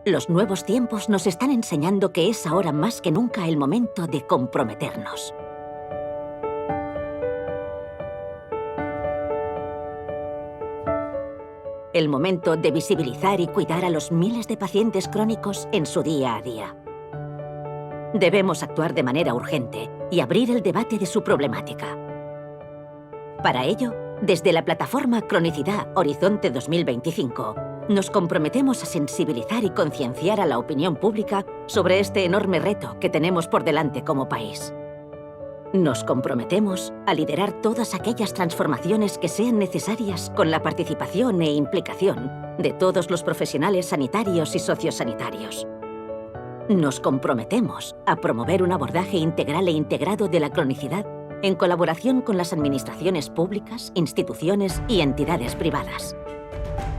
Los nuevos tiempos nos están enseñando que es ahora más que nunca el momento de comprometernos. El momento de visibilizar y cuidar a los miles de pacientes crónicos en su día a día. Debemos actuar de manera urgente y abrir el debate de su problemática. Para ello, desde la plataforma Cronicidad Horizonte 2025, nos comprometemos a sensibilizar y concienciar a la opinión pública sobre este enorme reto que tenemos por delante como país. Nos comprometemos a liderar todas aquellas transformaciones que sean necesarias con la participación e implicación de todos los profesionales sanitarios y sociosanitarios. Nos comprometemos a promover un abordaje integral e integrado de la cronicidad en colaboración con las administraciones públicas, instituciones y entidades privadas.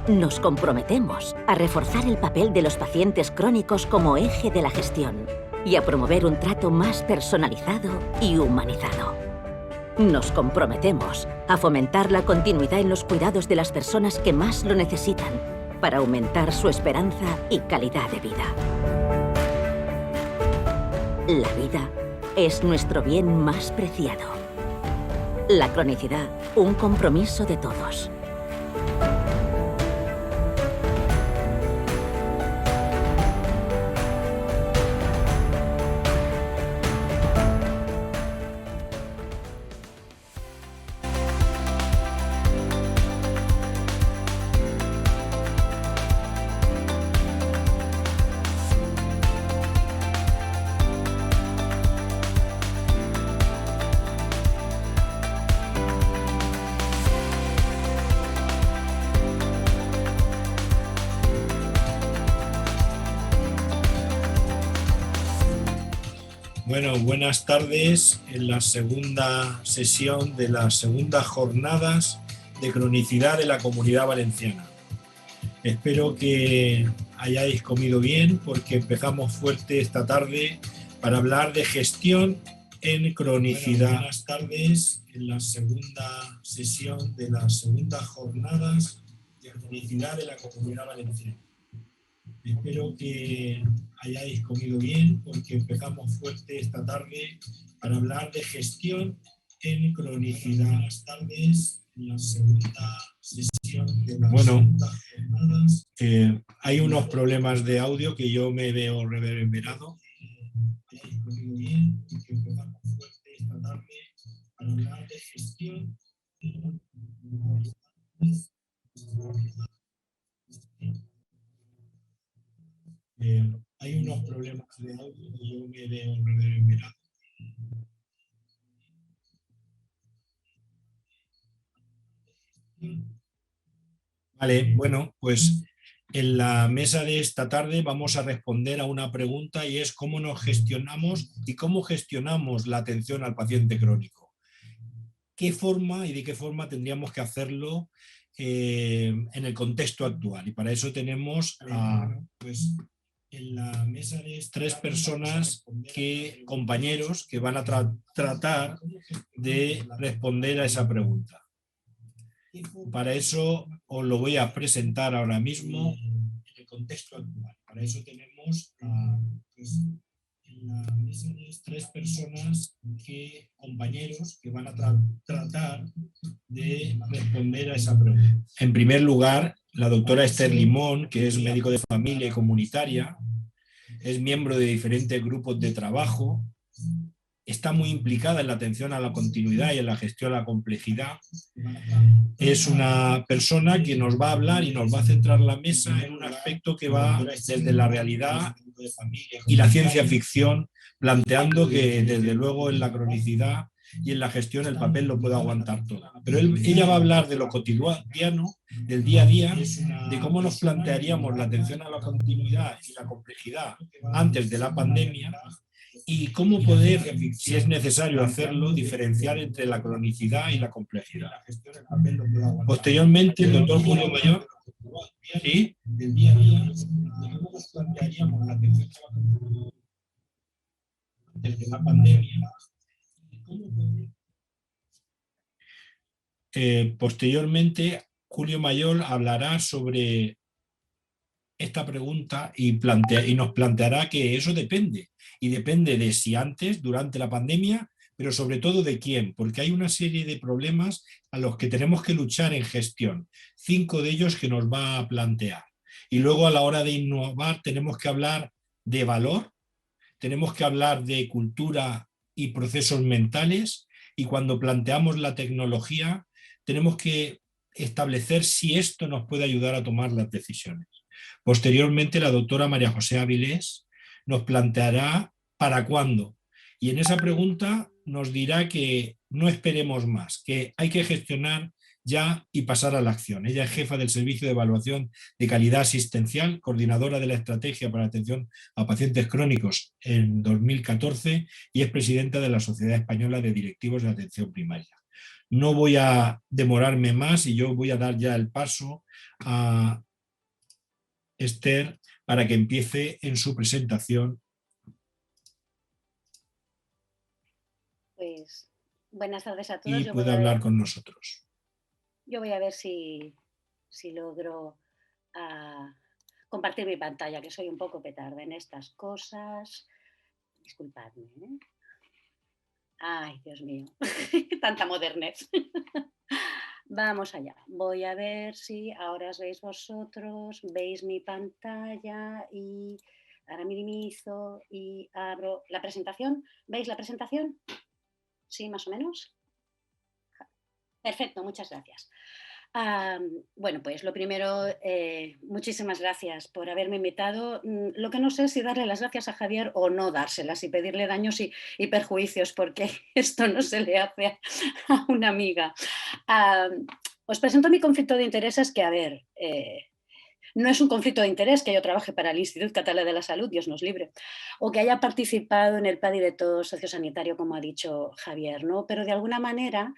Nos comprometemos a reforzar el papel de los pacientes crónicos como eje de la gestión y a promover un trato más personalizado y humanizado. Nos comprometemos a fomentar la continuidad en los cuidados de las personas que más lo necesitan para aumentar su esperanza y calidad de vida. La vida es nuestro bien más preciado. La cronicidad, un compromiso de todos. Bueno, buenas tardes en la segunda sesión de las segundas jornadas de cronicidad de la Comunidad Valenciana. Espero que hayáis comido bien porque empezamos fuerte esta tarde para hablar de gestión en cronicidad. Bueno, buenas tardes en la segunda sesión de las segundas jornadas de cronicidad de la Comunidad Valenciana. Espero que hayáis comido bien porque empezamos fuerte esta tarde para hablar de gestión en cronicidad. Buenas tardes en la segunda sesión de las segundas jornadas. Hay unos problemas de audio que yo me veo reverberado. Hayáis comido bien porque empezamos fuerte esta tarde para hablar de gestión en hay unos problemas de audio que yo me veo reverberado. Vale, bueno, pues en la mesa de esta tarde vamos a responder a una pregunta y es cómo nos gestionamos y cómo gestionamos la atención al paciente crónico. ¿Qué forma y de qué forma tendríamos que hacerlo en el contexto actual? Y para eso tenemos pues en la mesa de tres personas, compañeros que van a tratar de responder a esa pregunta. Para eso os lo voy a presentar ahora mismo en el contexto actual. Para eso tenemos pues, en la mesa de tres personas, compañeros que van a tratar de responder a esa pregunta. En primer lugar, la doctora Esther Limón, que es médico de familia y comunitaria, es miembro de diferentes grupos de trabajo, está muy implicada en la atención a la continuidad y en la gestión a la complejidad. Es una persona que nos va a hablar y nos va a centrar la mesa en un aspecto que va desde la realidad y la ciencia ficción, planteando que desde luego en la cronicidad y en la gestión el papel lo puede aguantar todo. Pero ella va a hablar de lo cotidiano, del día a día, de cómo nos plantearíamos la atención a la continuidad y la complejidad antes de la pandemia y cómo poder, si es necesario hacerlo, diferenciar entre la cronicidad y la complejidad. Posteriormente, el doctor Julio Mayor, ¿sí? Del día a día, cómo nos plantearíamos la atención a la continuidad antes de la pandemia. Posteriormente, Julio Mayor hablará sobre esta pregunta y nos planteará que eso depende. Y depende de si antes, durante la pandemia, pero sobre todo de quién, porque hay una serie de problemas a los que tenemos que luchar en gestión. 5 de ellos que nos va a plantear. Y luego a la hora de innovar tenemos que hablar de valor, tenemos que hablar de cultura y procesos mentales, y cuando planteamos la tecnología tenemos que establecer si esto nos puede ayudar a tomar las decisiones. Posteriormente, la doctora María José Avilés nos planteará para cuándo. Y en esa pregunta nos dirá que no esperemos más, que hay que gestionar ya y pasar a la acción. Ella es jefa del Servicio de Evaluación de Calidad Asistencial, coordinadora de la Estrategia para la Atención a Pacientes Crónicos en 2014 y es presidenta de la Sociedad Española de Directivos de Atención Primaria. No voy a demorarme más y yo voy a dar ya el paso a Esther para que empiece en su presentación. Pues buenas tardes a todos. Y puede hablar con nosotros. Yo voy a ver si logro compartir mi pantalla, que soy un poco petarda en estas cosas. Disculpadme, ¿eh? Ay, Dios mío, tanta modernez. Vamos allá. Voy a ver si ahora os veis vosotros, veis mi pantalla y ahora minimizo y abro la presentación. ¿Veis la presentación? Sí, más o menos. Perfecto, muchas gracias. Bueno, pues lo primero, muchísimas gracias por haberme invitado. Lo que no sé es si darle las gracias a Javier o no dárselas y pedirle daños y perjuicios, porque esto no se le hace a una amiga. Os presento mi conflicto de intereses, que a ver, no es un conflicto de interés que yo trabaje para el Instituto Català de la Salud, Dios nos libre, o que haya participado en el plan director sociosanitario, como ha dicho Javier, ¿no? Pero de alguna manera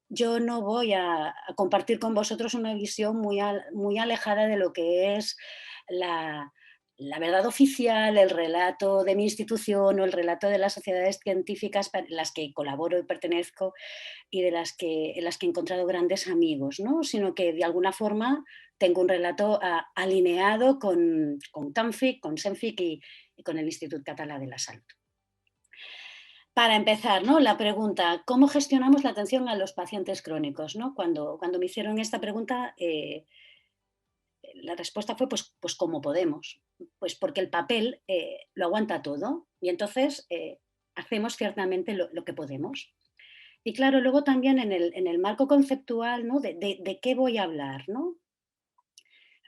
yo no voy a compartir con vosotros una visión muy alejada de lo que es la verdad oficial, el relato de mi institución o el relato de las sociedades científicas en las que colaboro y pertenezco y en las que he encontrado grandes amigos, ¿no? Sino que de alguna forma tengo un relato alineado con CANFIC, con SENFIC y con el Instituto Català de la Salud. Para empezar, ¿no? La pregunta, ¿cómo gestionamos la atención a los pacientes crónicos? ¿No? Cuando me hicieron esta pregunta, la respuesta fue pues como podemos, pues porque el papel lo aguanta todo y entonces hacemos ciertamente lo que podemos. Y claro, luego también en el marco conceptual, ¿no? de qué voy a hablar, ¿no?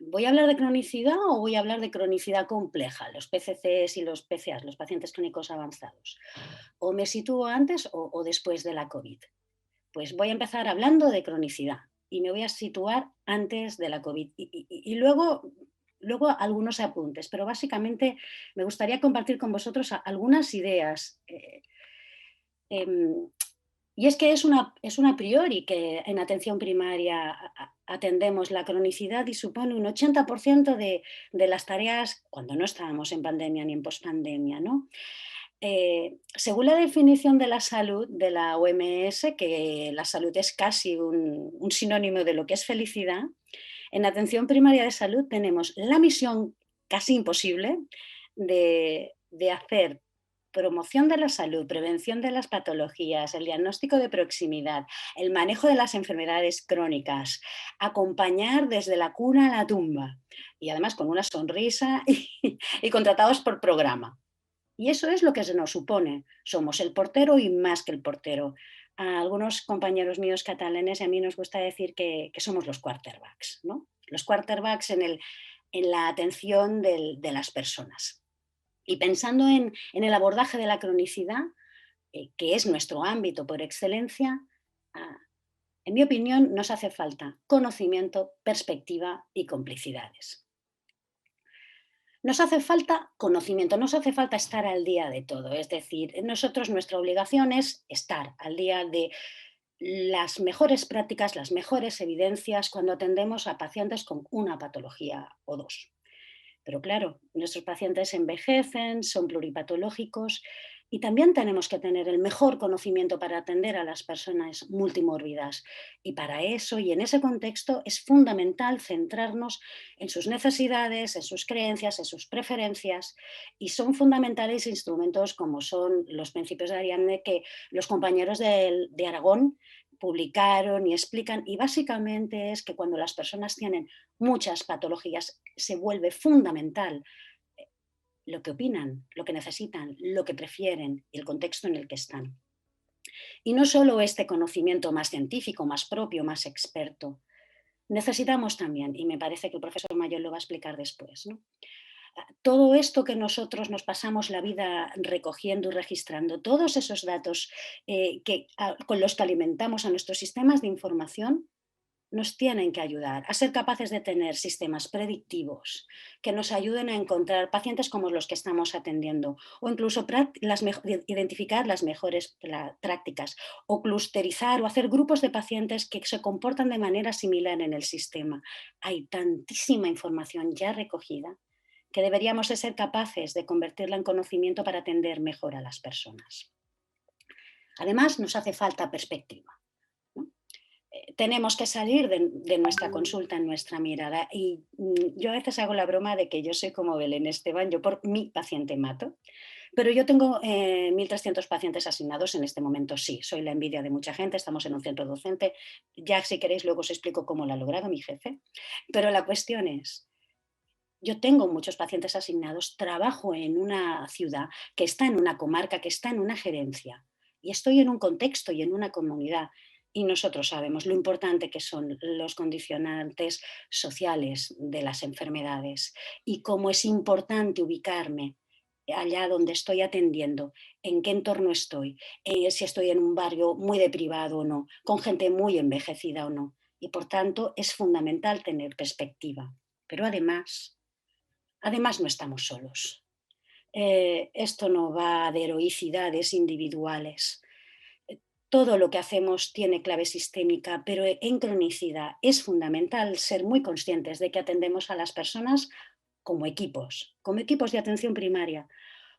¿Voy a hablar de cronicidad o voy a hablar de cronicidad compleja, los PCCs y los PCAs, los pacientes clínicos avanzados? ¿O me sitúo antes o después de la COVID? Pues voy a empezar hablando de cronicidad y me voy a situar antes de la COVID. Y luego algunos apuntes, pero básicamente me gustaría compartir con vosotros algunas ideas. Y es que es una priori que en atención primaria atendemos la cronicidad y supone un 80% de las tareas cuando no estábamos en pandemia ni en pospandemia, ¿no? Según la definición de la salud de la OMS, que la salud es casi un sinónimo de lo que es felicidad, en atención primaria de salud tenemos la misión casi imposible de hacer promoción de la salud, prevención de las patologías, el diagnóstico de proximidad, el manejo de las enfermedades crónicas, acompañar desde la cuna a la tumba y además con una sonrisa y contratados por programa. Y eso es lo que se nos supone. Somos el portero y más que el portero. A algunos compañeros míos catalanes y a mí nos gusta decir que somos los quarterbacks, ¿no? Los quarterbacks en la atención de las personas. Y pensando en el abordaje de la cronicidad, que es nuestro ámbito por excelencia, en mi opinión nos hace falta conocimiento, perspectiva y complicidades. Nos hace falta conocimiento, nos hace falta estar al día de todo. Es decir, nosotros nuestra obligación es estar al día de las mejores prácticas, las mejores evidencias cuando atendemos a pacientes con una patología o dos. Pero claro, nuestros pacientes envejecen, son pluripatológicos Y también tenemos que tener el mejor conocimiento para atender a las personas multimórbidas. Y para eso y en ese contexto es fundamental centrarnos en sus necesidades, en sus creencias, en sus preferencias. Y son fundamentales instrumentos como son los principios de Ariadne que los compañeros de Aragón publicaron y explican. Y básicamente es que cuando las personas tienen muchas patologías se vuelve fundamental lo que opinan, lo que necesitan, lo que prefieren y el contexto en el que están. Y no solo este conocimiento más científico, más propio, más experto. Necesitamos también, y me parece que el profesor Mayor lo va a explicar después, ¿no? Todo esto que nosotros nos pasamos la vida recogiendo y registrando, todos esos datos con los que alimentamos a nuestros sistemas de información, nos tienen que ayudar a ser capaces de tener sistemas predictivos que nos ayuden a encontrar pacientes como los que estamos atendiendo o incluso identificar las mejores prácticas o clusterizar o hacer grupos de pacientes que se comportan de manera similar en el sistema. Hay tantísima información ya recogida que deberíamos de ser capaces de convertirla en conocimiento para atender mejor a las personas. Además, nos hace falta perspectiva. Tenemos que salir de nuestra consulta en nuestra mirada. Y yo a veces hago la broma de que yo soy como Belén Esteban, yo por mi paciente mato, pero yo tengo 1.300 pacientes asignados en este momento, sí, soy la envidia de mucha gente, estamos en un centro docente, ya si queréis luego os explico cómo lo ha logrado mi jefe, pero la cuestión es, yo tengo muchos pacientes asignados, trabajo en una ciudad que está en una comarca, que está en una gerencia y estoy en un contexto y en una comunidad. Y nosotros sabemos lo importante que son los condicionantes sociales de las enfermedades y cómo es importante ubicarme allá donde estoy atendiendo, en qué entorno estoy, si estoy en un barrio muy deprivado o no, con gente muy envejecida o no. Y por tanto es fundamental tener perspectiva. Pero además no estamos solos. Esto no va de heroicidades individuales. Todo lo que hacemos tiene clave sistémica, pero en cronicidad es fundamental ser muy conscientes de que atendemos a las personas como equipos de atención primaria,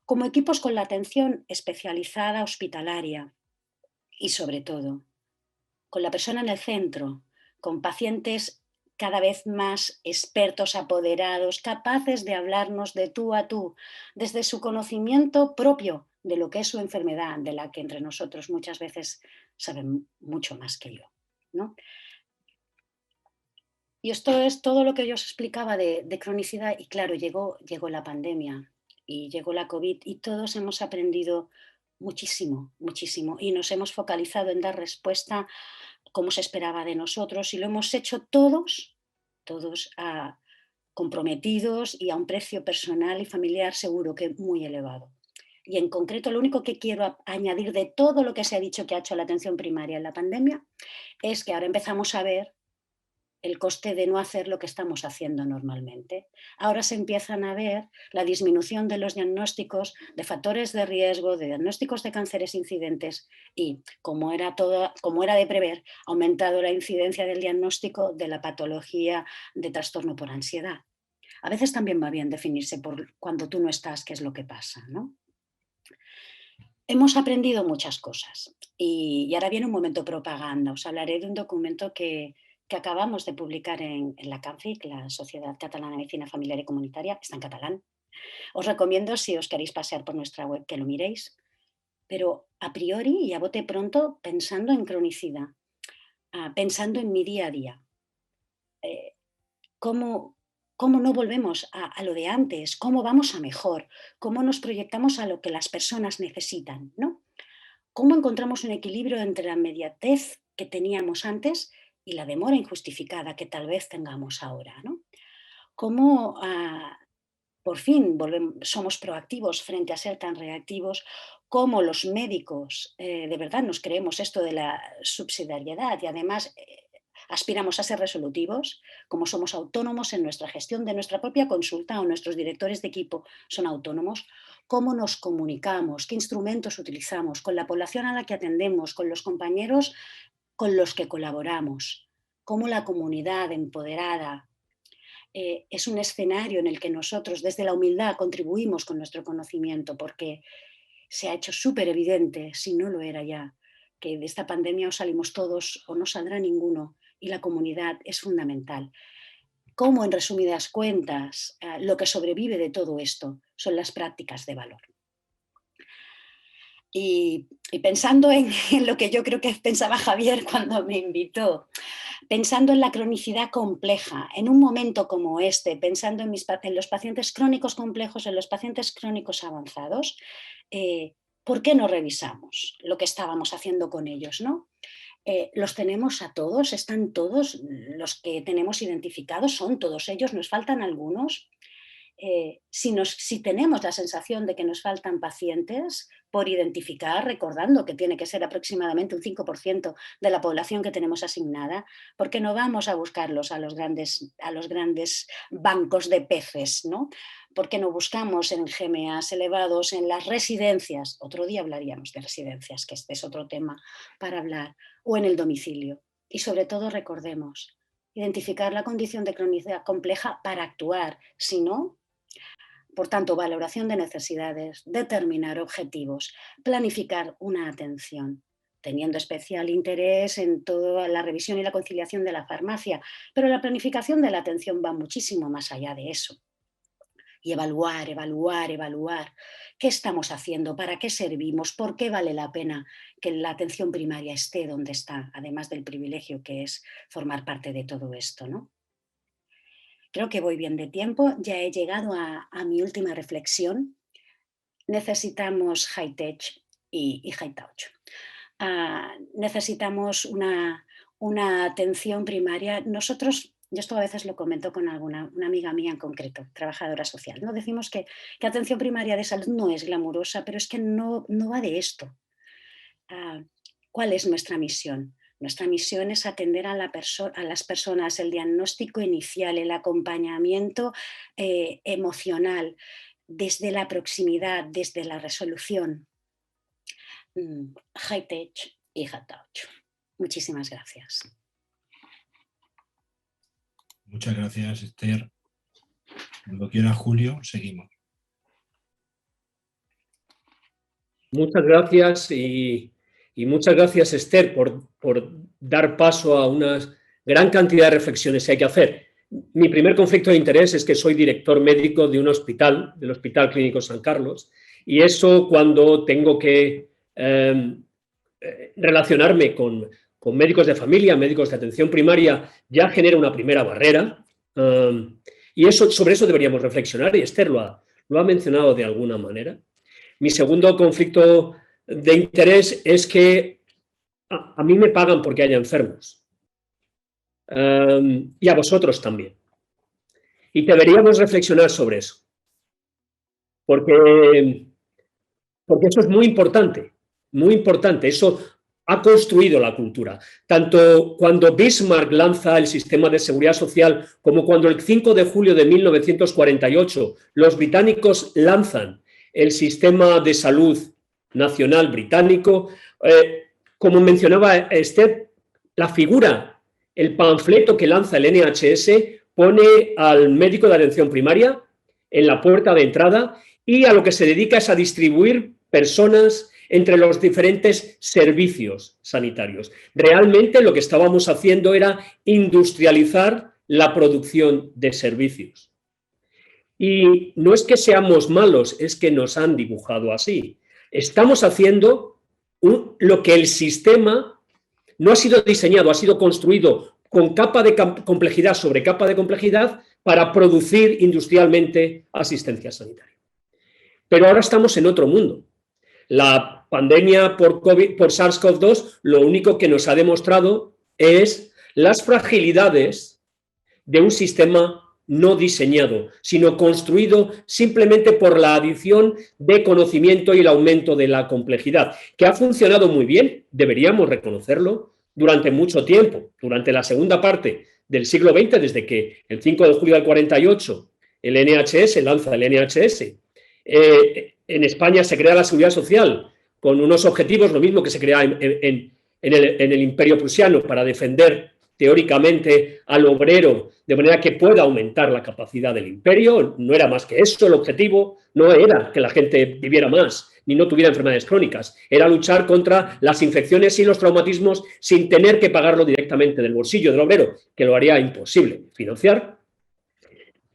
como equipos con la atención especializada hospitalaria y sobre todo con la persona en el centro, con pacientes cada vez más expertos, apoderados, capaces de hablarnos de tú a tú, desde su conocimiento propio de lo que es su enfermedad, de la que entre nosotros muchas veces saben mucho más que yo, ¿no? Y esto es todo lo que yo os explicaba de cronicidad y claro, llegó la pandemia y llegó la COVID y todos hemos aprendido muchísimo, muchísimo y nos hemos focalizado en dar respuesta como se esperaba de nosotros y lo hemos hecho todos comprometidos y a un precio personal y familiar seguro que muy elevado. Y en concreto, lo único que quiero añadir de todo lo que se ha dicho que ha hecho la atención primaria en la pandemia es que ahora empezamos a ver el coste de no hacer lo que estamos haciendo normalmente. Ahora se empiezan a ver la disminución de los diagnósticos de factores de riesgo, de diagnósticos de cánceres incidentes y, como era de prever, ha aumentado la incidencia del diagnóstico de la patología de trastorno por ansiedad. A veces también va bien definirse por cuando tú no estás, qué es lo que pasa, ¿no? Hemos aprendido muchas cosas y ahora viene un momento propaganda. Os hablaré de un documento que acabamos de publicar en la CANFIC, la Sociedad Catalana de Medicina Familiar y Comunitaria, está en catalán. Os recomiendo, si os queréis pasear por nuestra web, que lo miréis, pero a priori y a bote pronto pensando en cronicidad, pensando en mi día a día. ¿Cómo no volvemos a lo de antes? ¿Cómo vamos a mejor? ¿Cómo nos proyectamos a lo que las personas necesitan, ¿no? ¿Cómo encontramos un equilibrio entre la inmediatez que teníamos antes y la demora injustificada que tal vez tengamos ahora, ¿no? ¿Cómo por fin somos proactivos frente a ser tan reactivos? ¿Cómo los médicos de verdad nos creemos esto de la subsidiariedad y además aspiramos a ser resolutivos? ¿Cómo somos autónomos en nuestra gestión de nuestra propia consulta o nuestros directores de equipo son autónomos? ¿Cómo nos comunicamos? ¿Qué instrumentos utilizamos con la población a la que atendemos, con los compañeros con los que colaboramos? ¿Cómo la comunidad empoderada es un escenario en el que nosotros desde la humildad contribuimos con nuestro conocimiento? Porque se ha hecho súper evidente, si no lo era ya, que de esta pandemia o salimos todos o no saldrá ninguno, y la comunidad es fundamental. Cómo, en resumidas cuentas, lo que sobrevive de todo esto son las prácticas de valor. Y pensando en lo que yo creo que pensaba Javier cuando me invitó, pensando en la cronicidad compleja, en un momento como este, pensando en los pacientes crónicos complejos, en los pacientes crónicos avanzados, ¿por qué no revisamos lo que estábamos haciendo con ellos, ¿no? Los tenemos a todos, están todos, los que tenemos identificados son todos ellos, nos faltan algunos. Si tenemos la sensación de que nos faltan pacientes por identificar, recordando que tiene que ser aproximadamente un 5% de la población que tenemos asignada, ¿por qué no vamos a buscarlos a los grandes bancos de peces, ¿no? ¿Por qué no buscamos en GMAs elevados, en las residencias? Otro día hablaríamos de residencias, que este es otro tema para hablar, o en el domicilio. Y sobre todo recordemos, identificar la condición de cronicidad compleja para actuar, si no, por tanto, valoración de necesidades, determinar objetivos, planificar una atención, teniendo especial interés en toda la revisión y la conciliación de la farmacia, pero la planificación de la atención va muchísimo más allá de eso. Y evaluar. ¿Qué estamos haciendo? ¿Para qué servimos? ¿Por qué vale la pena que la atención primaria esté donde está? Además del privilegio que es formar parte de todo esto, ¿no? Creo que voy bien de tiempo, ya he llegado a mi última reflexión. Necesitamos high tech y high touch. Necesitamos una atención primaria. Nosotros, yo esto a veces lo comento con una amiga mía en concreto, trabajadora social, ¿no? Decimos que atención primaria de salud no es glamurosa, pero es que no va de esto. ¿Cuál es nuestra misión? Nuestra misión es atender a las personas, el diagnóstico inicial, el acompañamiento emocional, desde la proximidad, desde la resolución. High tech y high touch. Muchísimas gracias. Muchas gracias, Esther. Cuando quiera, Julio, seguimos. Muchas gracias y muchas gracias, Esther, por dar paso a una gran cantidad de reflexiones que hay que hacer. Mi primer conflicto de interés es que soy director médico de un hospital, del Hospital Clínico San Carlos, y eso cuando tengo que relacionarme con médicos de familia, médicos de atención primaria, ya genera una primera barrera, y sobre eso deberíamos reflexionar, y Esther lo ha mencionado de alguna manera. Mi segundo conflicto de interés es que a mí me pagan porque haya enfermos, y a vosotros también. Y deberíamos reflexionar sobre eso, porque eso es muy importante, eso ha construido la cultura. Tanto cuando Bismarck lanza el sistema de seguridad social como cuando el 5 de julio de 1948 los británicos lanzan el sistema de salud nacional británico, como mencionaba Esther, la figura, el panfleto que lanza el NHS pone al médico de atención primaria en la puerta de entrada y a lo que se dedica es a distribuir personas entre los diferentes servicios sanitarios. Realmente lo que estábamos haciendo era industrializar la producción de servicios. Y no es que seamos malos, es que nos han dibujado así. Estamos haciendo lo que el sistema no ha sido diseñado, ha sido construido con capa de complejidad sobre capa de complejidad para producir industrialmente asistencia sanitaria. Pero ahora estamos en otro mundo. La pandemia por SARS-CoV-2 lo único que nos ha demostrado es las fragilidades de un sistema no diseñado, sino construido simplemente por la adición de conocimiento y el aumento de la complejidad, que ha funcionado muy bien, deberíamos reconocerlo, durante mucho tiempo, durante la segunda parte del siglo XX, desde que el 5 de julio del 48 el NHS lanza el NHS. En España se crea la Seguridad Social con unos objetivos, lo mismo que se crea en el Imperio Prusiano, para defender teóricamente al obrero de manera que pueda aumentar la capacidad del imperio. No era más que eso el objetivo, no era que la gente viviera más ni no tuviera enfermedades crónicas, era luchar contra las infecciones y los traumatismos sin tener que pagarlo directamente del bolsillo del obrero, que lo haría imposible financiar.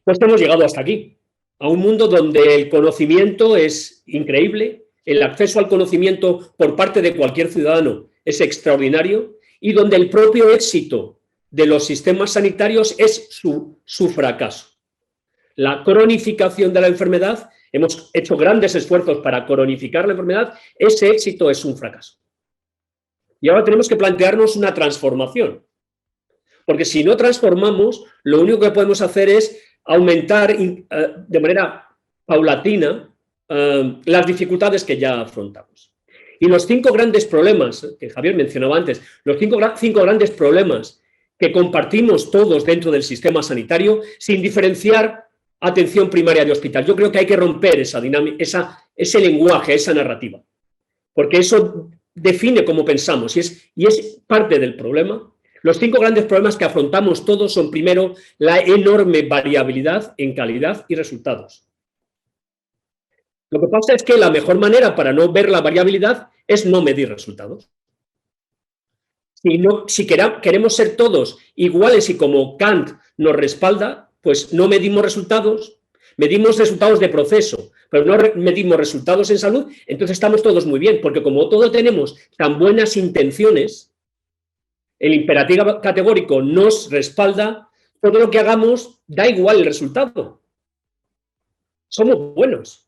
Pues hemos llegado hasta aquí, a un mundo donde el conocimiento es increíble, el acceso al conocimiento por parte de cualquier ciudadano es extraordinario y donde el propio éxito de los sistemas sanitarios es su fracaso. La cronificación de la enfermedad, hemos hecho grandes esfuerzos para cronificar la enfermedad, ese éxito es un fracaso. Y ahora tenemos que plantearnos una transformación, porque si no transformamos, lo único que podemos hacer es aumentar de manera paulatina las dificultades que ya afrontamos. Y los 5 grandes problemas que Javier mencionaba antes, los 5 grandes problemas que compartimos todos dentro del sistema sanitario, sin diferenciar atención primaria de hospital. Yo creo que hay que romper esa dinámica, ese lenguaje, esa narrativa, porque eso define cómo pensamos y es parte del problema. Los 5 grandes problemas que afrontamos todos son, primero, la enorme variabilidad en calidad y resultados. Lo que pasa es que la mejor manera para no ver la variabilidad es no medir resultados. Si queremos ser todos iguales y como Kant nos respalda, pues no medimos resultados, medimos resultados de proceso, pero no medimos resultados en salud, entonces estamos todos muy bien, porque como todos tenemos tan buenas intenciones, el imperativo categórico nos respalda, todo lo que hagamos da igual el resultado. Somos buenos.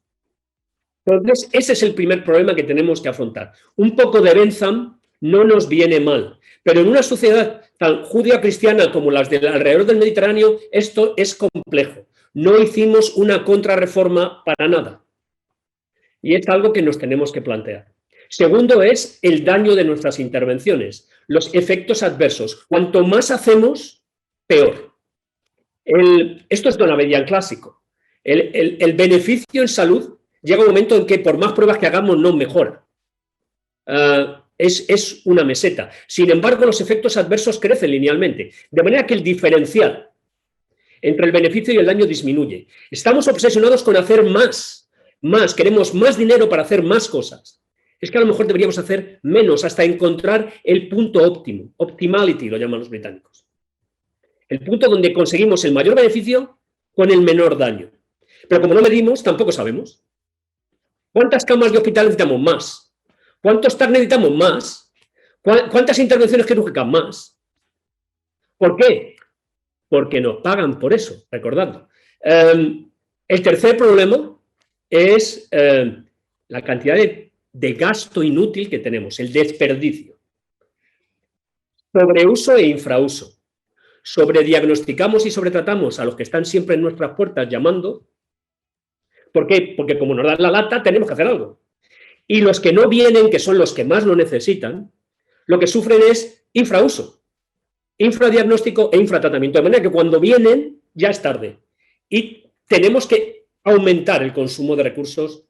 Entonces, ese es el primer problema que tenemos que afrontar. Un poco de Bentham no nos viene mal, pero en una sociedad tan judío-cristiana como las del alrededor del Mediterráneo, esto es complejo. No hicimos una contrarreforma para nada. Y es algo que nos tenemos que plantear. Segundo es el daño de nuestras intervenciones, los efectos adversos. Cuanto más hacemos, peor. Esto es Donavedian clásico. El beneficio en salud llega un momento en que por más pruebas que hagamos no mejora. Es una meseta. Sin embargo, los efectos adversos crecen linealmente, de manera que el diferencial entre el beneficio y el daño disminuye. Estamos obsesionados con hacer más, queremos más dinero para hacer más cosas. Es que a lo mejor deberíamos hacer menos hasta encontrar el punto óptimo, optimality lo llaman los británicos. El punto donde conseguimos el mayor beneficio con el menor daño. Pero como no medimos, tampoco sabemos. ¿Cuántas camas de hospital necesitamos más? ¿Cuántos TAC necesitamos más? ¿Cuántas intervenciones quirúrgicas más? ¿Por qué? Porque nos pagan por eso, recordadlo. El tercer problema es la cantidad de gasto inútil que tenemos, el desperdicio. Sobreuso e infrauso. Sobrediagnosticamos y sobretratamos a los que están siempre en nuestras puertas llamando. ¿Por qué? Porque como nos dan la lata, tenemos que hacer algo. Y los que no vienen, que son los que más lo necesitan, lo que sufren es infrauso, infradiagnóstico e infratratamiento. De manera que cuando vienen, ya es tarde. Y tenemos que aumentar el consumo de recursos,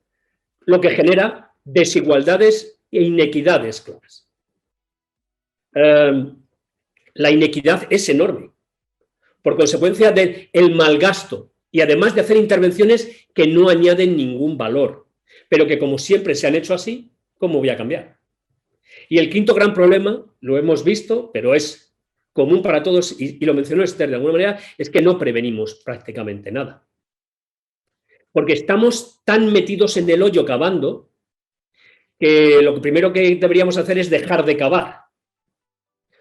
lo que genera desigualdades e inequidades claras. La inequidad es enorme, por consecuencia del malgasto, y además de hacer intervenciones que no añaden ningún valor, pero que como siempre se han hecho así, ¿cómo voy a cambiar? Y el quinto gran problema, lo hemos visto, pero es común para todos, y lo mencionó Esther de alguna manera, es que no prevenimos prácticamente nada. Porque estamos tan metidos en el hoyo cavando, que lo primero que deberíamos hacer es dejar de cavar.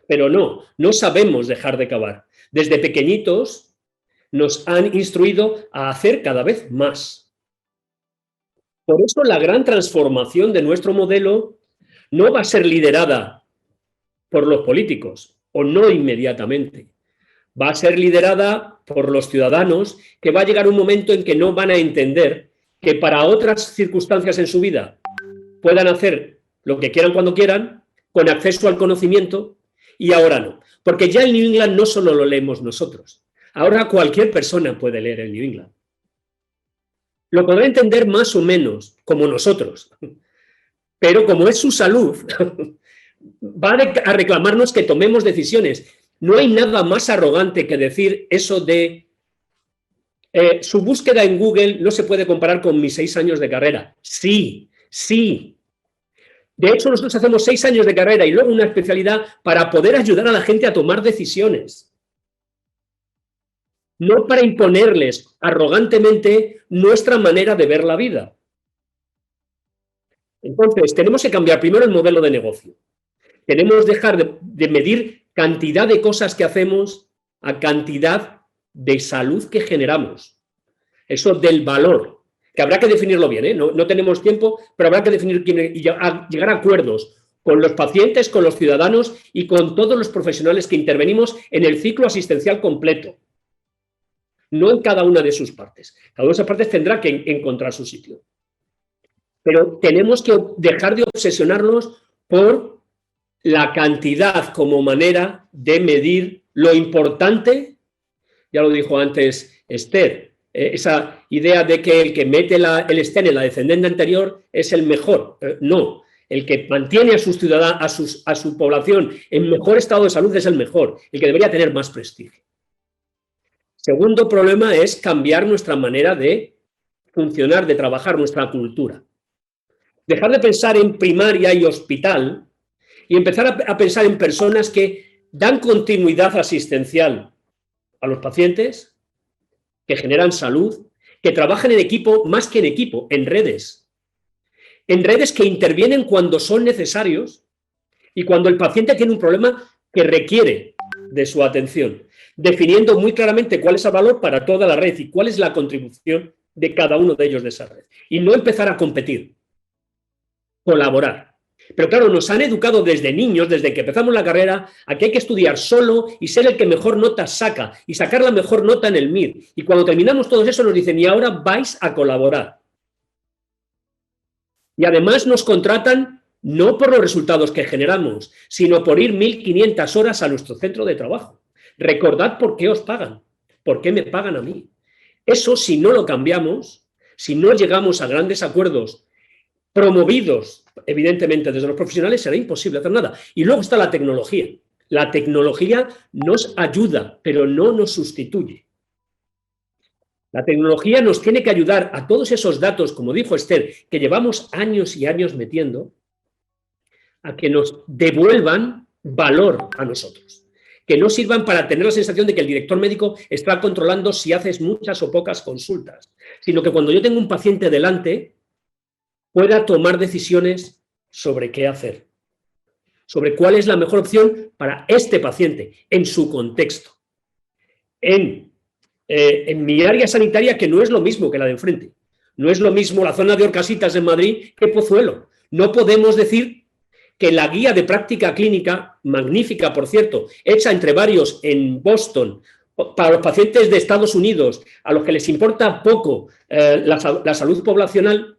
Pero no sabemos dejar de cavar. Desde pequeñitos nos han instruido a hacer cada vez más. Por eso la gran transformación de nuestro modelo no va a ser liderada por los políticos, o no inmediatamente. Va a ser liderada por los ciudadanos, que va a llegar un momento en que no van a entender que para otras circunstancias en su vida puedan hacer lo que quieran cuando quieran, con acceso al conocimiento, y ahora no. Porque ya el New England no solo lo leemos nosotros, ahora cualquier persona puede leer el New England. Lo podrá entender más o menos, como nosotros, pero como es su salud, va a reclamarnos que tomemos decisiones. No hay nada más arrogante que decir eso de su búsqueda en Google no se puede comparar con mis 6 años de carrera. Sí, sí. De hecho, nosotros hacemos 6 años de carrera y luego una especialidad para poder ayudar a la gente a tomar decisiones. No para imponerles arrogantemente nuestra manera de ver la vida. Entonces, tenemos que cambiar primero el modelo de negocio. Tenemos que dejar de medir cantidad de cosas que hacemos a cantidad de salud que generamos. Eso del valor, que habrá que definirlo bien, ¿eh? No tenemos tiempo, pero habrá que definir y llegar a acuerdos con los pacientes, con los ciudadanos y con todos los profesionales que intervenimos en el ciclo asistencial completo. No en cada una de sus partes. Cada una de esas partes tendrá que encontrar su sitio. Pero tenemos que dejar de obsesionarnos por la cantidad como manera de medir lo importante. Ya lo dijo antes Esther, esa idea de que el que mete el estén en la descendente anterior es el mejor. No, el que mantiene a sus ciudadanos, a su población en mejor estado de salud es el mejor, el que debería tener más prestigio. Segundo problema es cambiar nuestra manera de funcionar, de trabajar, nuestra cultura. Dejar de pensar en primaria y hospital y empezar a pensar en personas que dan continuidad asistencial a los pacientes, que generan salud, que trabajan en equipo, más que en equipo, en redes que intervienen cuando son necesarios y cuando el paciente tiene un problema que requiere de su atención, definiendo muy claramente cuál es el valor para toda la red y cuál es la contribución de cada uno de ellos de esa red. Y no empezar a competir, colaborar. Pero claro, nos han educado desde niños, desde que empezamos la carrera, a que hay que estudiar solo y ser el que mejor nota saca y sacar la mejor nota en el MIR. Y cuando terminamos todo eso nos dicen, y ahora vais a colaborar. Y además nos contratan no por los resultados que generamos, sino por ir 1.500 horas a nuestro centro de trabajo. Recordad por qué os pagan, por qué me pagan a mí. Eso, si no lo cambiamos, si no llegamos a grandes acuerdos promovidos, evidentemente, desde los profesionales, será imposible hacer nada. Y luego está la tecnología. La tecnología nos ayuda, pero no nos sustituye. La tecnología nos tiene que ayudar a todos esos datos, como dijo Esther, que llevamos años y años metiendo, a que nos devuelvan valor a nosotros. Que no sirvan para tener la sensación de que el director médico está controlando si haces muchas o pocas consultas, sino que cuando yo tengo un paciente delante, pueda tomar decisiones sobre qué hacer, sobre cuál es la mejor opción para este paciente, en su contexto. En mi área sanitaria, que no es lo mismo que la de enfrente, no es lo mismo la zona de Orcasitas en Madrid que Pozuelo. No podemos decir que la guía de práctica clínica, magnífica por cierto, hecha entre varios en Boston, para los pacientes de Estados Unidos, a los que les importa poco la salud poblacional,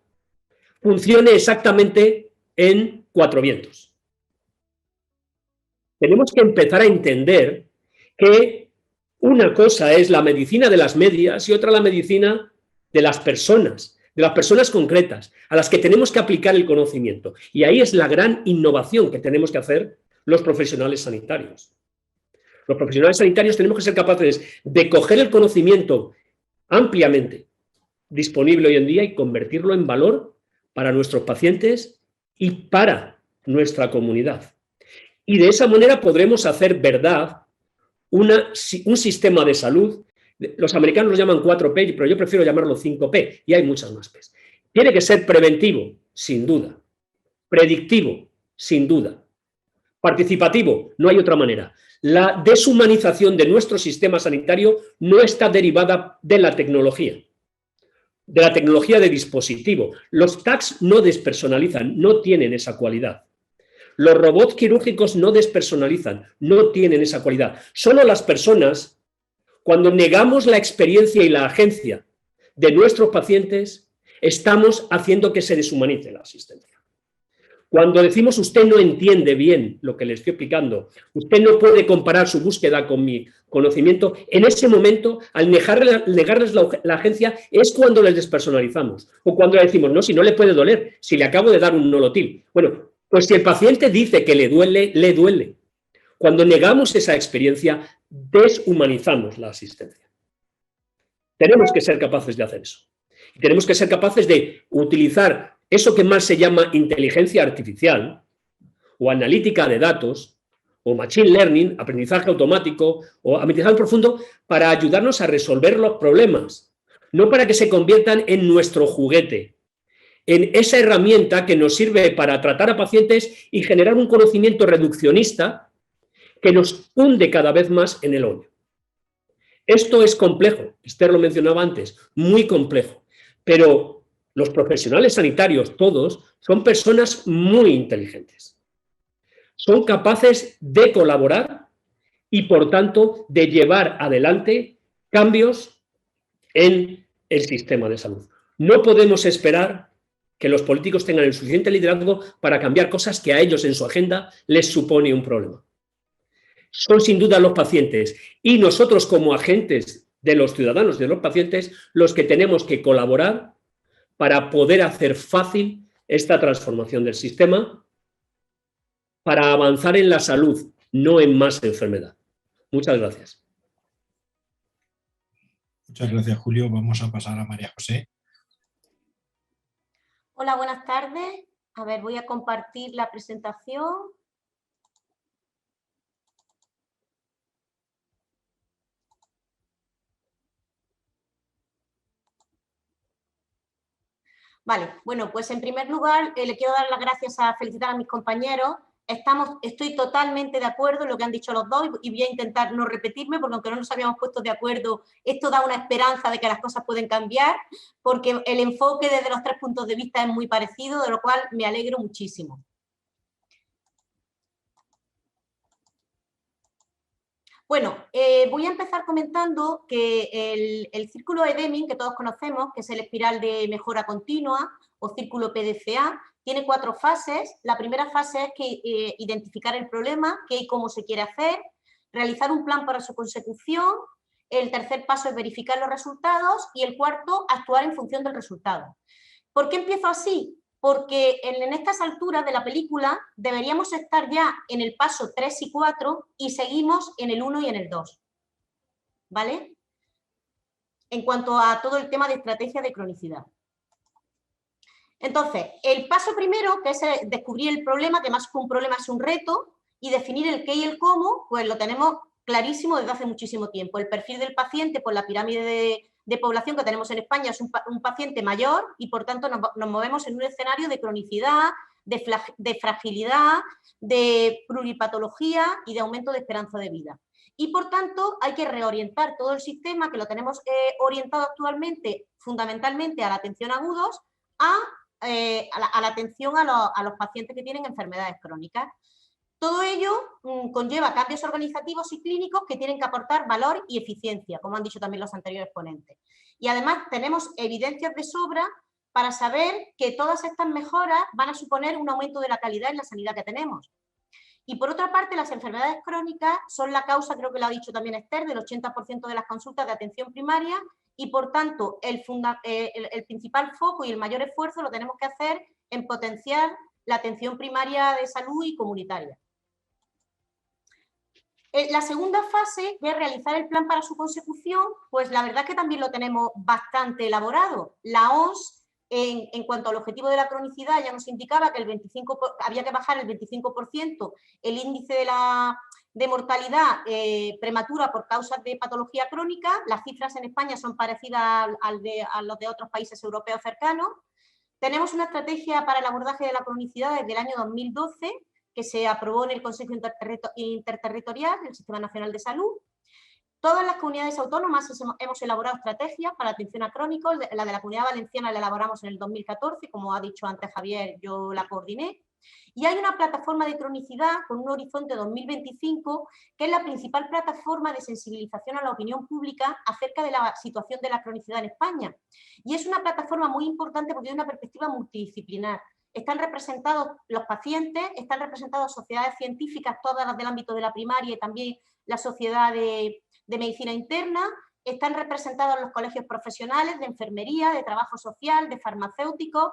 funcione exactamente en Cuatro Vientos. Tenemos que empezar a entender que una cosa es la medicina de las medias y otra la medicina de las personas concretas, a las que tenemos que aplicar el conocimiento. Y ahí es la gran innovación que tenemos que hacer los profesionales sanitarios. Los profesionales sanitarios tenemos que ser capaces de coger el conocimiento ampliamente disponible hoy en día y convertirlo en valor para nuestros pacientes y para nuestra comunidad. Y de esa manera podremos hacer verdad un sistema de salud. Los americanos lo llaman 4P, pero yo prefiero llamarlo 5P, y hay muchas más P's. Tiene que ser preventivo, sin duda. Predictivo, sin duda. Participativo, no hay otra manera. La deshumanización de nuestro sistema sanitario no está derivada de la tecnología de dispositivo. Los tags no despersonalizan, no tienen esa cualidad. Los robots quirúrgicos no despersonalizan, no tienen esa cualidad. Solo las personas, cuando negamos la experiencia y la agencia de nuestros pacientes, estamos haciendo que se deshumanice la asistencia. Cuando decimos usted no entiende bien lo que le estoy explicando, usted no puede comparar su búsqueda con mi conocimiento, en ese momento, al negarles la agencia, es cuando les despersonalizamos. O cuando le decimos, no, si no le puede doler, si le acabo de dar un nolotil. Bueno, pues si el paciente dice que le duele, le duele. Cuando negamos esa experiencia, deshumanizamos la asistencia. Tenemos que ser capaces de hacer eso. Y tenemos que ser capaces de utilizar eso que más se llama inteligencia artificial o analítica de datos o machine learning, aprendizaje automático o aprendizaje profundo para ayudarnos a resolver los problemas, no para que se conviertan en nuestro juguete, en esa herramienta que nos sirve para tratar a pacientes y generar un conocimiento reduccionista que nos hunde cada vez más en el hoyo. Esto es complejo, Esther lo mencionaba antes, muy complejo, pero los profesionales sanitarios, todos, son personas muy inteligentes. Son capaces de colaborar y, por tanto, de llevar adelante cambios en el sistema de salud. No podemos esperar que los políticos tengan el suficiente liderazgo para cambiar cosas que a ellos en su agenda les supone un problema. Son sin duda los pacientes y nosotros como agentes de los ciudadanos, de los pacientes, los que tenemos que colaborar para poder hacer fácil esta transformación del sistema, para avanzar en la salud, no en más enfermedad. Muchas gracias. Muchas gracias, Julio. Vamos a pasar a María José. Hola, buenas tardes. A ver, voy a compartir la presentación. Vale, bueno, pues en primer lugar le quiero dar las gracias, felicitar a mis compañeros. Estoy totalmente de acuerdo en lo que han dicho los dos y voy a intentar no repetirme porque aunque no nos habíamos puesto de acuerdo, esto da una esperanza de que las cosas pueden cambiar porque el enfoque desde los 3 puntos de vista es muy parecido, de lo cual me alegro muchísimo. Bueno, voy a empezar comentando que el círculo de Deming, que todos conocemos, que es el espiral de mejora continua o círculo PDCA, tiene 4 fases. La primera fase es identificar el problema, qué y cómo se quiere hacer, realizar un plan para su consecución, el tercer paso es verificar los resultados y el cuarto, actuar en función del resultado. ¿Por qué empiezo así? Porque en estas alturas de la película deberíamos estar ya en el paso 3 y 4 y seguimos en el 1 y en el 2. ¿Vale? En cuanto a todo el tema de estrategia de cronicidad. Entonces, el paso primero, que es descubrir el problema, que más que un problema es un reto, y definir el qué y el cómo, pues lo tenemos clarísimo desde hace muchísimo tiempo. El perfil del paciente, por la pirámide de población que tenemos en España, es un paciente mayor y, por tanto, nos movemos en un escenario de cronicidad, de fragilidad, de pluripatología y de aumento de esperanza de vida. Y, por tanto, hay que reorientar todo el sistema, que lo tenemos orientado actualmente fundamentalmente a la atención a agudos, a la atención a los pacientes que tienen enfermedades crónicas. Todo ello conlleva cambios organizativos y clínicos que tienen que aportar valor y eficiencia, como han dicho también los anteriores ponentes. Y además tenemos evidencias de sobra para saber que todas estas mejoras van a suponer un aumento de la calidad en la sanidad que tenemos. Y por otra parte, las enfermedades crónicas son la causa, creo que lo ha dicho también Esther, del 80% de las consultas de atención primaria y, por tanto, el principal foco y el mayor esfuerzo lo tenemos que hacer en potenciar la atención primaria de salud y comunitaria. La segunda fase, que es realizar el plan para su consecución, pues la verdad es que también lo tenemos bastante elaborado. La OMS, en cuanto al objetivo de la cronicidad, ya nos indicaba que había que bajar el 25% el índice de mortalidad prematura por causas de patología crónica. Las cifras en España son parecidas a los de otros países europeos cercanos. Tenemos una estrategia para el abordaje de la cronicidad desde el año 2012, que se aprobó en el Consejo Interterritorial del Sistema Nacional de Salud. Todas las comunidades autónomas hemos elaborado estrategias para atención a crónicos. La de la Comunidad Valenciana la elaboramos en el 2014, como ha dicho antes Javier, yo la coordiné. Y hay una plataforma de cronicidad con un horizonte 2025, que es la principal plataforma de sensibilización a la opinión pública acerca de la situación de la cronicidad en España. Y es una plataforma muy importante porque tiene una perspectiva multidisciplinar. Están representados los pacientes, están representadas sociedades científicas, todas las del ámbito de la primaria y también la sociedad de medicina interna, están representados los colegios profesionales de enfermería, de trabajo social, de farmacéuticos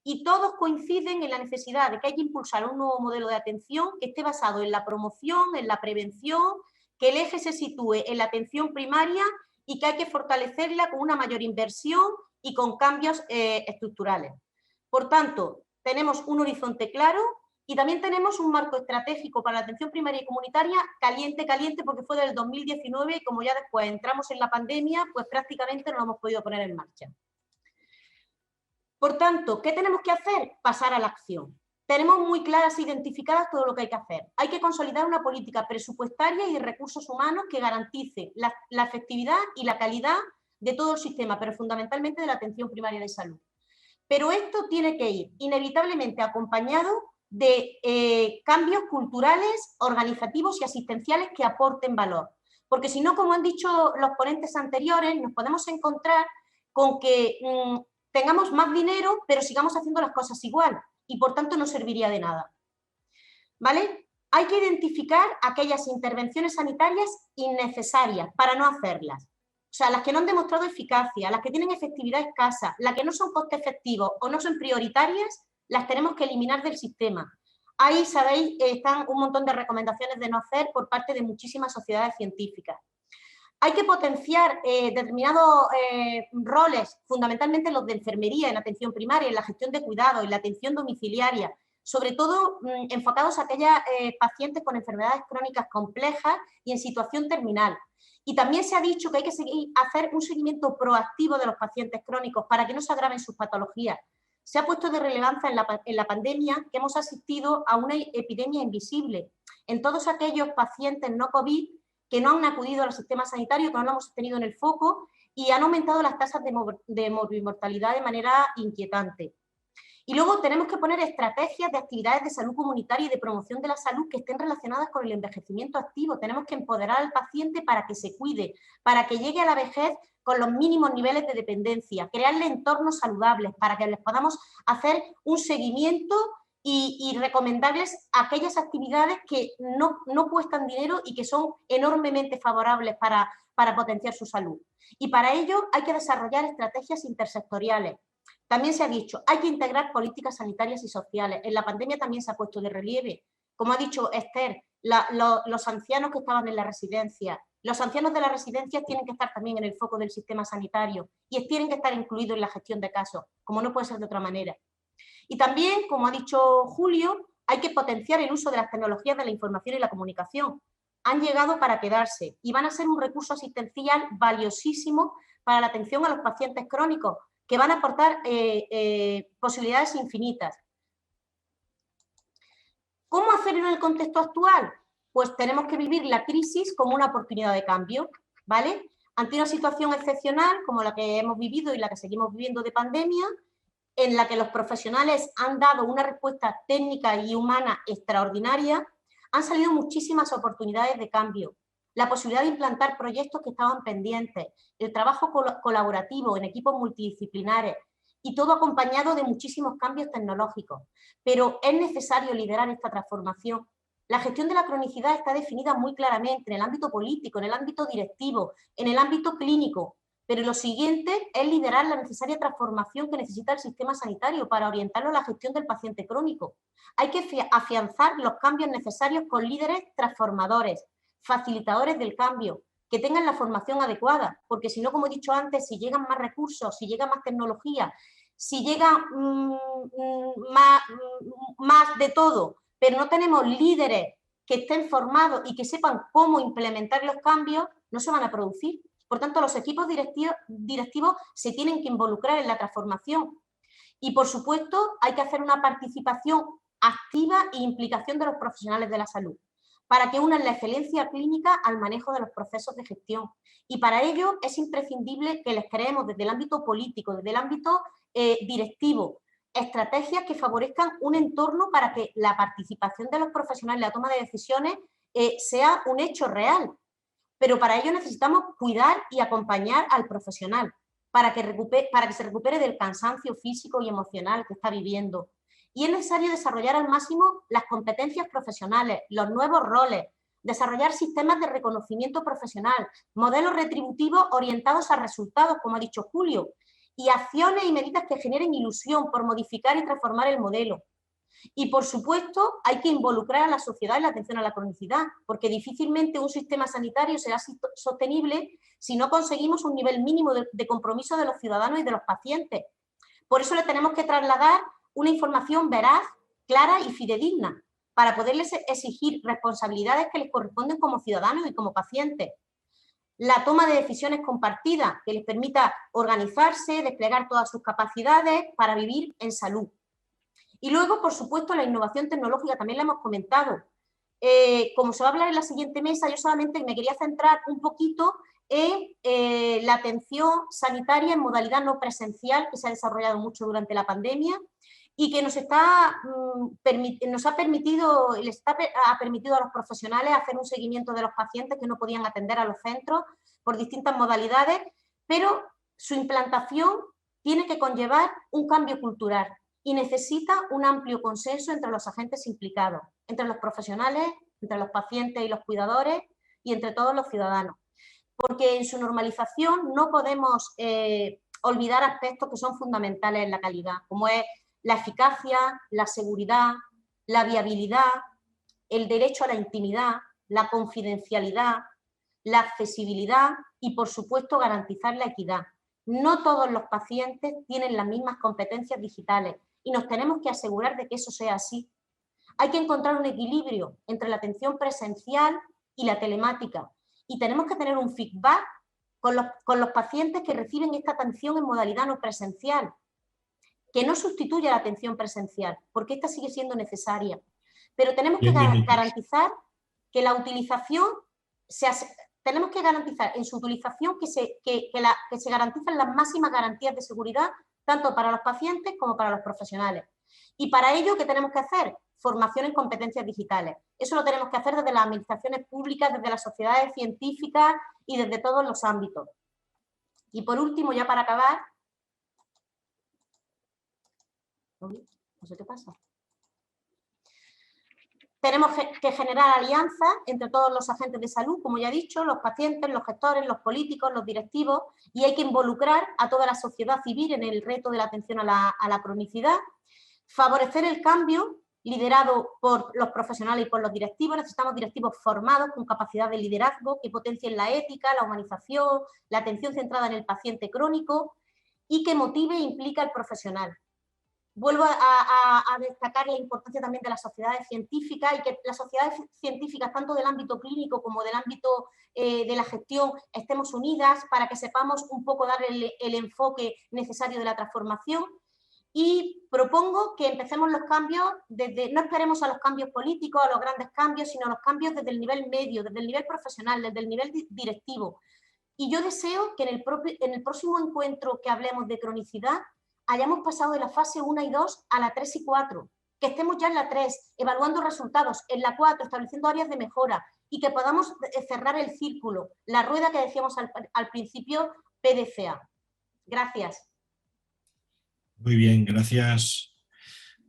y todos coinciden en la necesidad de que hay que impulsar un nuevo modelo de atención que esté basado en la promoción, en la prevención, que el eje se sitúe en la atención primaria y que hay que fortalecerla con una mayor inversión y con cambios estructurales. Por tanto, tenemos un horizonte claro y también tenemos un marco estratégico para la atención primaria y comunitaria caliente, porque fue del 2019 y como ya después entramos en la pandemia, pues prácticamente no lo hemos podido poner en marcha. Por tanto, ¿qué tenemos que hacer? Pasar a la acción. Tenemos muy claras e identificadas todo lo que hay que hacer. Hay que consolidar una política presupuestaria y de recursos humanos que garantice la efectividad y la calidad de todo el sistema, pero fundamentalmente de la atención primaria de salud. Pero esto tiene que ir inevitablemente acompañado de cambios culturales, organizativos y asistenciales que aporten valor. Porque si no, como han dicho los ponentes anteriores, nos podemos encontrar con que tengamos más dinero, pero sigamos haciendo las cosas igual y por tanto no serviría de nada. ¿Vale? Hay que identificar aquellas intervenciones sanitarias innecesarias para no hacerlas. O sea, las que no han demostrado eficacia, las que tienen efectividad escasa, las que no son coste efectivos o no son prioritarias, las tenemos que eliminar del sistema. Ahí, sabéis, están un montón de recomendaciones de no hacer por parte de muchísimas sociedades científicas. Hay que potenciar determinados roles, fundamentalmente los de enfermería en atención primaria, en la gestión de cuidados, en la atención domiciliaria, sobre todo enfocados a aquellas pacientes con enfermedades crónicas complejas y en situación terminal. Y también se ha dicho que hay que hacer un seguimiento proactivo de los pacientes crónicos para que no se agraven sus patologías. Se ha puesto de relevancia en la pandemia que hemos asistido a una epidemia invisible en todos aquellos pacientes no COVID que no han acudido al sistema sanitario, que no lo hemos tenido en el foco y han aumentado las tasas de morbimortalidad de manera inquietante. Y luego tenemos que poner estrategias de actividades de salud comunitaria y de promoción de la salud que estén relacionadas con el envejecimiento activo. Tenemos que empoderar al paciente para que se cuide, para que llegue a la vejez con los mínimos niveles de dependencia, crearle entornos saludables para que les podamos hacer un seguimiento y recomendarles aquellas actividades que no cuestan dinero y que son enormemente favorables para potenciar su salud. Y para ello hay que desarrollar estrategias intersectoriales. También se ha dicho, hay que integrar políticas sanitarias y sociales. En la pandemia también se ha puesto de relieve. Como ha dicho Esther, los ancianos que estaban en la residencia, los ancianos de las residencias tienen que estar también en el foco del sistema sanitario y tienen que estar incluidos en la gestión de casos, como no puede ser de otra manera. Y también, como ha dicho Julio, hay que potenciar el uso de las tecnologías de la información y la comunicación. Han llegado para quedarse y van a ser un recurso asistencial valiosísimo para la atención a los pacientes crónicos, que van a aportar posibilidades infinitas. ¿Cómo hacerlo en el contexto actual? Pues tenemos que vivir la crisis como una oportunidad de cambio, ¿vale? Ante una situación excepcional como la que hemos vivido y la que seguimos viviendo de pandemia, en la que los profesionales han dado una respuesta técnica y humana extraordinaria, han salido muchísimas oportunidades de cambio. La posibilidad de implantar proyectos que estaban pendientes, el trabajo colaborativo en equipos multidisciplinares y todo acompañado de muchísimos cambios tecnológicos. Pero es necesario liderar esta transformación. La gestión de la cronicidad está definida muy claramente en el ámbito político, en el ámbito directivo, en el ámbito clínico, pero lo siguiente es liderar la necesaria transformación que necesita el sistema sanitario para orientarlo a la gestión del paciente crónico. Hay que afianzar los cambios necesarios con líderes transformadores, facilitadores del cambio, que tengan la formación adecuada, porque si no, como he dicho antes, si llegan más recursos, si llega más tecnología, si llega más de todo, pero no tenemos líderes que estén formados y que sepan cómo implementar los cambios, no se van a producir. Por tanto, los equipos directivos se tienen que involucrar en la transformación. Y, por supuesto, hay que hacer una participación activa e implicación de los profesionales de la salud, para que unan la excelencia clínica al manejo de los procesos de gestión. Y para ello es imprescindible que les creemos desde el ámbito político, desde el ámbito directivo, estrategias que favorezcan un entorno para que la participación de los profesionales en la toma de decisiones sea un hecho real. Pero para ello necesitamos cuidar y acompañar al profesional para que se recupere del cansancio físico y emocional que está viviendo. Y es necesario desarrollar al máximo las competencias profesionales, los nuevos roles, desarrollar sistemas de reconocimiento profesional, modelos retributivos orientados a resultados, como ha dicho Julio, y acciones y medidas que generen ilusión por modificar y transformar el modelo. Y, por supuesto, hay que involucrar a la sociedad en la atención a la cronicidad, porque difícilmente un sistema sanitario será sostenible si no conseguimos un nivel mínimo de compromiso de los ciudadanos y de los pacientes. Por eso le tenemos que trasladar una información veraz, clara y fidedigna, para poderles exigir responsabilidades que les corresponden como ciudadanos y como pacientes. La toma de decisiones compartidas, que les permita organizarse, desplegar todas sus capacidades para vivir en salud. Y luego, por supuesto, la innovación tecnológica, también la hemos comentado. Como se va a hablar en la siguiente mesa, yo solamente me quería centrar un poquito en la atención sanitaria en modalidad no presencial, que se ha desarrollado mucho durante la pandemia y que les ha permitido a los profesionales hacer un seguimiento de los pacientes que no podían atender a los centros por distintas modalidades, pero su implantación tiene que conllevar un cambio cultural y necesita un amplio consenso entre los agentes implicados, entre los profesionales, entre los pacientes y los cuidadores y entre todos los ciudadanos. Porque en su normalización no podemos olvidar aspectos que son fundamentales en la calidad, como es la eficacia, la seguridad, la viabilidad, el derecho a la intimidad, la confidencialidad, la accesibilidad y, por supuesto, garantizar la equidad. No todos los pacientes tienen las mismas competencias digitales y nos tenemos que asegurar de que eso sea así. Hay que encontrar un equilibrio entre la atención presencial y la telemática y tenemos que tener un feedback con los pacientes que reciben esta atención en modalidad no presencial, que no sustituya la atención presencial, porque esta sigue siendo necesaria. Pero tenemos que garantizar que la utilización tenemos que garantizar en su utilización que se garanticen las máximas garantías de seguridad tanto para los pacientes como para los profesionales. Y para ello, ¿qué tenemos que hacer? Formación en competencias digitales. Eso lo tenemos que hacer desde las administraciones públicas, desde las sociedades científicas y desde todos los ámbitos. Y por último, ya para acabar, no sé qué pasa. Tenemos que generar alianzas entre todos los agentes de salud, como ya he dicho, los pacientes, los gestores, los políticos, los directivos, y hay que involucrar a toda la sociedad civil en el reto de la atención a la cronicidad, favorecer el cambio liderado por los profesionales y por los directivos. Necesitamos directivos formados con capacidad de liderazgo que potencien la ética, la humanización, la atención centrada en el paciente crónico y que motive e implique al profesional. Vuelvo a destacar la importancia también de las sociedades científicas y que las sociedades científicas, tanto del ámbito clínico como del ámbito de la gestión, estemos unidas para que sepamos un poco dar el enfoque necesario de la transformación. Y propongo que empecemos los cambios no esperemos a los cambios políticos, a los grandes cambios, sino a los cambios desde el nivel medio, desde el nivel profesional, desde el nivel directivo. Y yo deseo que en el próximo encuentro que hablemos de cronicidad hayamos pasado de la fase 1 y 2 a la 3 y 4, que estemos ya en la 3, evaluando resultados, en la 4, estableciendo áreas de mejora y que podamos cerrar el círculo, la rueda que decíamos al principio, PDCA. Gracias. Muy bien, gracias.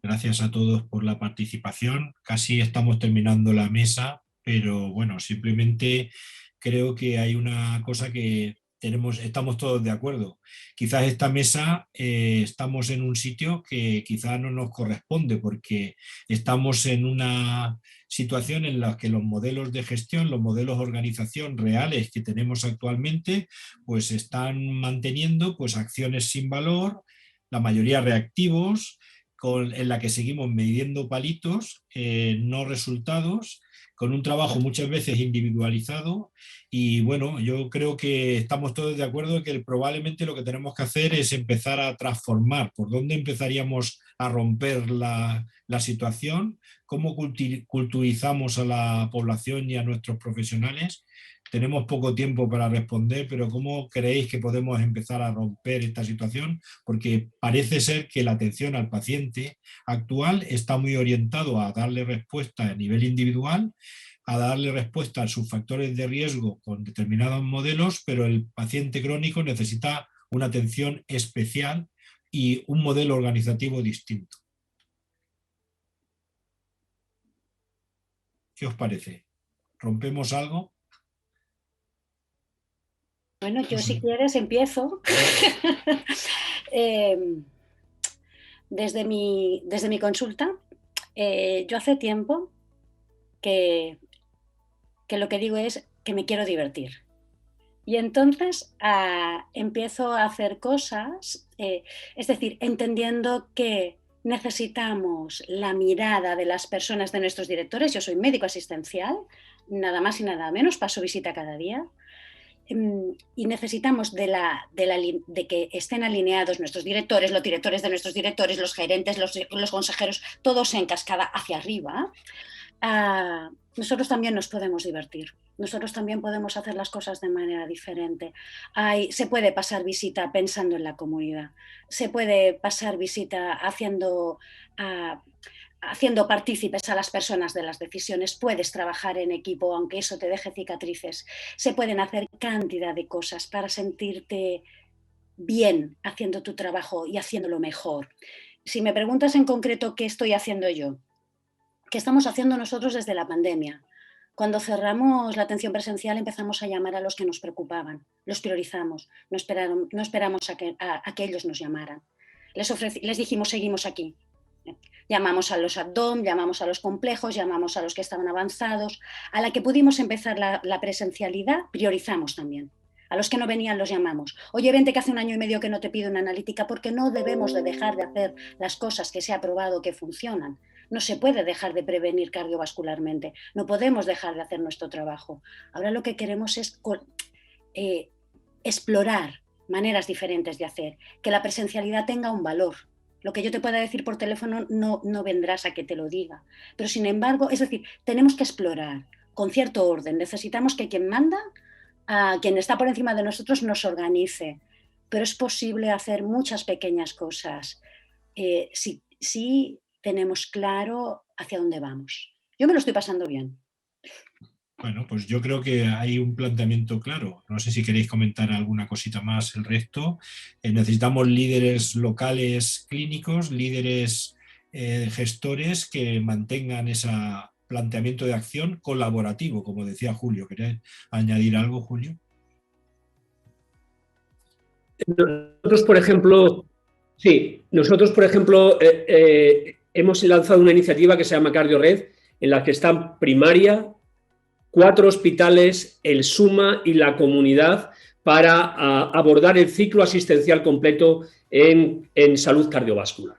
Gracias a todos por la participación. Casi estamos terminando la mesa, pero bueno, simplemente creo que hay una cosa que estamos todos de acuerdo. Quizás esta mesa estamos en un sitio que quizás no nos corresponde porque estamos en una situación en la que los modelos de gestión, los modelos de organización reales que tenemos actualmente, pues están manteniendo pues acciones sin valor, la mayoría reactivos, en la que seguimos midiendo palitos, no resultados, con un trabajo muchas veces individualizado. Y bueno, yo creo que estamos todos de acuerdo en que probablemente lo que tenemos que hacer es empezar a transformar. ¿Por dónde empezaríamos a romper la situación? ¿Cómo culturizamos a la población y a nuestros profesionales? Tenemos poco tiempo para responder, pero ¿cómo creéis que podemos empezar a romper esta situación? Porque parece ser que la atención al paciente actual está muy orientado a darle respuesta a nivel individual, a darle respuesta a sus factores de riesgo con determinados modelos, pero el paciente crónico necesita una atención especial y un modelo organizativo distinto. ¿Qué os parece? ¿Rompemos algo? Bueno, yo si quieres empiezo. Desde mi consulta, yo hace tiempo que lo que digo es que me quiero divertir. Y entonces empiezo a hacer cosas, es decir, entendiendo que necesitamos la mirada de las personas, de nuestros directores. Yo soy médico asistencial, nada más y nada menos, paso visita cada día. Y necesitamos de que estén alineados nuestros directores, los directores de nuestros directores, los gerentes, los consejeros, todos en cascada hacia arriba. Nosotros también nos podemos divertir, nosotros también podemos hacer las cosas de manera diferente. Se puede pasar visita pensando en la comunidad, se puede pasar visita haciendo partícipes a las personas de las decisiones, puedes trabajar en equipo aunque eso te deje cicatrices, se pueden hacer cantidad de cosas para sentirte bien haciendo tu trabajo y haciéndolo mejor. Si me preguntas en concreto qué estoy haciendo yo, ¿qué estamos haciendo nosotros desde la pandemia? Cuando cerramos la atención presencial empezamos a llamar a los que nos preocupaban, los priorizamos, no esperamos a que ellos nos llamaran. Les dijimos, seguimos aquí. Llamamos a los abdom, llamamos a los complejos, llamamos a los que estaban avanzados. A la que pudimos empezar la presencialidad, priorizamos también. A los que no venían los llamamos. Oye, vente que hace 1 año y medio que no te pido una analítica, porque no debemos de dejar de hacer las cosas que se ha probado que funcionan. No se puede dejar de prevenir cardiovascularmente, no podemos dejar de hacer nuestro trabajo. Ahora lo que queremos es explorar maneras diferentes de hacer, que la presencialidad tenga un valor. Lo que yo te pueda decir por teléfono no vendrás a que te lo diga. Pero sin embargo, es decir, tenemos que explorar con cierto orden. Necesitamos que quien manda, quien está por encima de nosotros, nos organice. Pero es posible hacer muchas pequeñas cosas si tenemos claro hacia dónde vamos. Yo me lo estoy pasando bien. Bueno, pues yo creo que hay un planteamiento claro. No sé si queréis comentar alguna cosita más el resto. Necesitamos líderes locales clínicos, líderes gestores que mantengan ese planteamiento de acción colaborativo, como decía Julio. ¿Queréis añadir algo, Julio? Nosotros, por ejemplo, hemos lanzado una iniciativa que se llama CardioRed, en la que están primaria, 4 hospitales, el SUMA y la comunidad para abordar el ciclo asistencial completo en salud cardiovascular.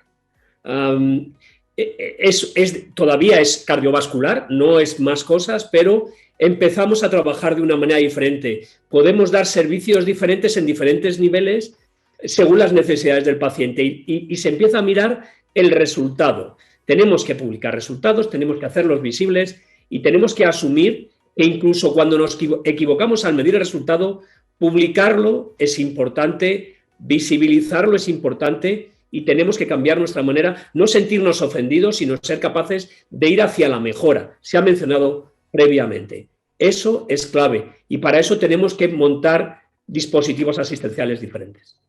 Todavía es cardiovascular, no es más cosas, pero empezamos a trabajar de una manera diferente. Podemos dar servicios diferentes en diferentes niveles según las necesidades del paciente y se empieza a mirar el resultado. Tenemos que publicar resultados, tenemos que hacerlos visibles y tenemos que asumir que incluso cuando nos equivocamos al medir el resultado, publicarlo es importante, visibilizarlo es importante y tenemos que cambiar nuestra manera, no sentirnos ofendidos, sino ser capaces de ir hacia la mejora. Se ha mencionado previamente. Eso es clave y para eso tenemos que montar dispositivos asistenciales diferentes.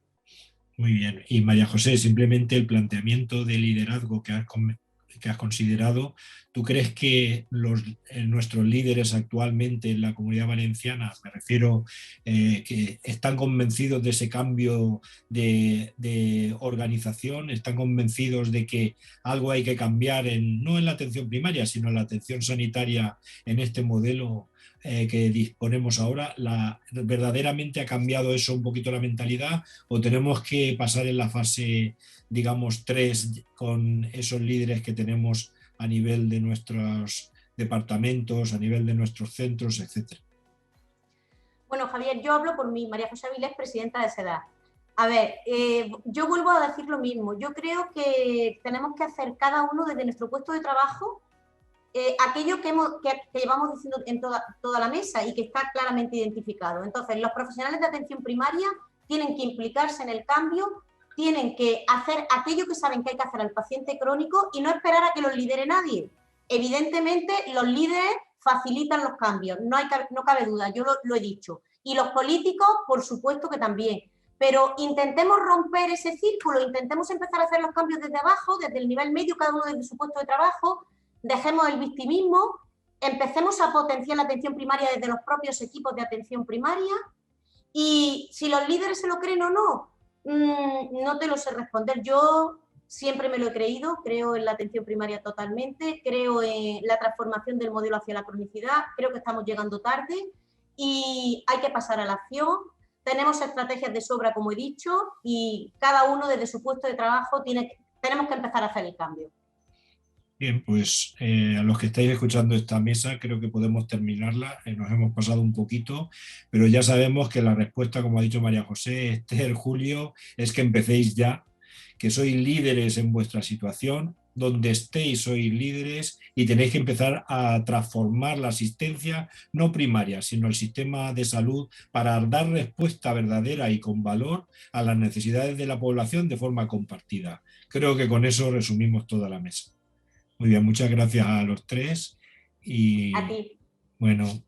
Muy bien. Y María José, simplemente el planteamiento de liderazgo que has considerado, ¿tú crees que nuestros líderes actualmente en la Comunidad Valenciana, me refiero, que están convencidos de ese cambio de organización, están convencidos de que algo hay que cambiar no en la atención primaria, sino en la atención sanitaria en este modelo que disponemos ahora? ¿Verdaderamente ha cambiado eso un poquito la mentalidad o tenemos que pasar en la fase, digamos, 3 con esos líderes que tenemos a nivel de nuestros departamentos, a nivel de nuestros centros, etcétera? Bueno, Javier, yo hablo por mí, María José Avilés, presidenta de SEDAR. A ver, yo vuelvo a decir lo mismo. Yo creo que tenemos que hacer cada uno desde nuestro puesto de trabajo aquello que llevamos diciendo en toda la mesa y que está claramente identificado. Entonces, los profesionales de atención primaria tienen que implicarse en el cambio, tienen que hacer aquello que saben que hay que hacer al paciente crónico y no esperar a que los lidere nadie. Evidentemente, los líderes facilitan los cambios, no cabe duda, yo lo he dicho. Y los políticos, por supuesto que también. Pero intentemos romper ese círculo, intentemos empezar a hacer los cambios desde abajo, desde el nivel medio, cada uno desde su puesto de trabajo, dejemos el victimismo, empecemos a potenciar la atención primaria desde los propios equipos de atención primaria y si los líderes se lo creen o no, No te lo sé responder. Yo siempre me lo he creído, creo en la atención primaria totalmente, creo en la transformación del modelo hacia la cronicidad, creo que estamos llegando tarde y hay que pasar a la acción. Tenemos estrategias de sobra, como he dicho, y cada uno desde su puesto de trabajo tenemos que empezar a hacer el cambio. Bien, pues a los que estáis escuchando esta mesa, creo que podemos terminarla. Nos hemos pasado un poquito, pero ya sabemos que la respuesta, como ha dicho María José, Esther, Julio, es que empecéis ya, que sois líderes en vuestra situación, donde estéis sois líderes y tenéis que empezar a transformar la asistencia, no primaria, sino el sistema de salud para dar respuesta verdadera y con valor a las necesidades de la población de forma compartida. Creo que con eso resumimos toda la mesa. Muy bien, muchas gracias a los tres y A ti. bueno,